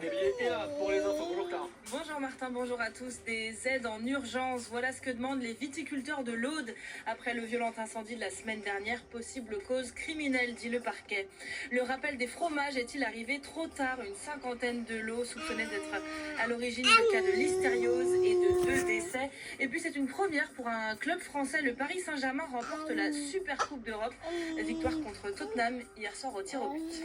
Nélier est là pour les infos. Bonjour Clara. Bonjour Martin, bonjour à tous. Des aides en urgence, voilà ce que demandent les viticulteurs de l'Aude après le violent incendie de la semaine dernière. Possible cause criminelle, dit le parquet. Le rappel des fromages est-il arrivé trop tard? Une cinquantaine de lots soupçonnés d'être à l'origine de cas de listériose et de 2 décès. Et puis c'est une première pour un club français. Le Paris Saint-Germain remporte la Super Coupe d'Europe. Victoire contre Tottenham hier soir au tir au but.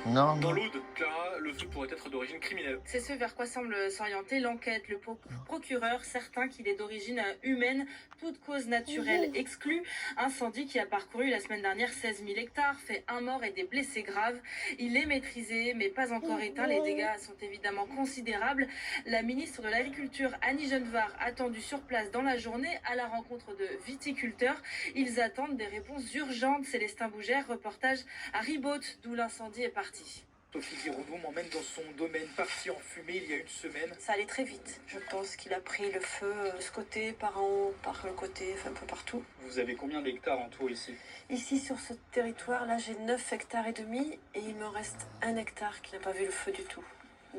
Dans l'Aude, Clara, le feu pourrait être d'origine criminelle. C'est ce vers quoi semble s'orienter l'enquête. Le procureur, certain qu'il est d'origine humaine, toute cause naturelle exclue. Incendie qui a parcouru la semaine dernière 16 000 hectares, fait un mort et des blessés graves. Il est maîtrisé, mais pas encore éteint. Les dégâts sont évidemment considérables. La ministre de l'Agriculture, Annie Genevard, attendue sur place dans la journée à la rencontre de viticulteurs. Ils attendent des réponses urgentes. Célestin Bougère, reportage à Ribaute, d'où l'incendie est parti. Sophie Guiraudon m'emmène dans son domaine parti en fumée il y a une semaine. Ça allait très vite. Je pense qu'il a pris le feu de ce côté, par en haut, par le côté, enfin un peu partout. Vous avez combien d'hectares en tout ici? Ici, sur ce territoire-là, j'ai 9 hectares et demi et il me reste 1 hectare qui n'a pas vu le feu du tout.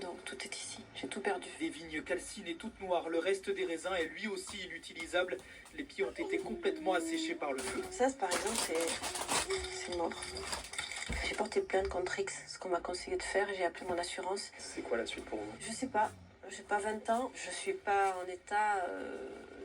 Donc tout est ici. J'ai tout perdu. Des vignes calcinées toutes noires, le reste des raisins est lui aussi inutilisable. Les pieds ont été complètement asséchés par le feu. Ça, par exemple, c'est mort. J'ai porté plainte contre X, ce qu'on m'a conseillé de faire. J'ai appelé mon assurance. C'est quoi la suite pour vous? Je sais pas. J'ai pas 20 ans. Je suis pas en état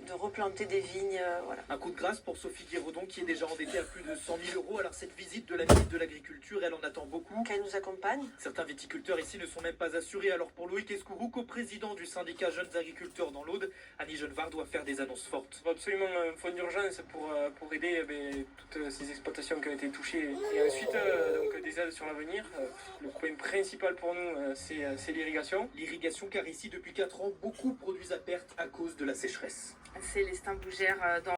de replanter des vignes. Voilà. Un coup de grâce pour Sophie Guiraudon qui est déjà endettée à plus de 100 000 euros. Alors cette visite de la ministre de l'Agriculture, elle en attend beaucoup. Qu'elle nous accompagne. Certains viticulteurs ici ne sont même pas assurés. Alors pour Loïc Escourou, coprésident du syndicat Jeunes Agriculteurs dans l'Aude, Annie Genevard doit faire des annonces fortes. Il faut absolument un fonds d'urgence pour aider toutes ces exploitations qui ont été touchées. Et ensuite, donc, des aides sur l'avenir. Le problème principal pour nous, c'est l'irrigation. L'irrigation, car ici, depuis 4 ans, beaucoup produisent à perte à cause de la sécheresse. Célestin Bougère dans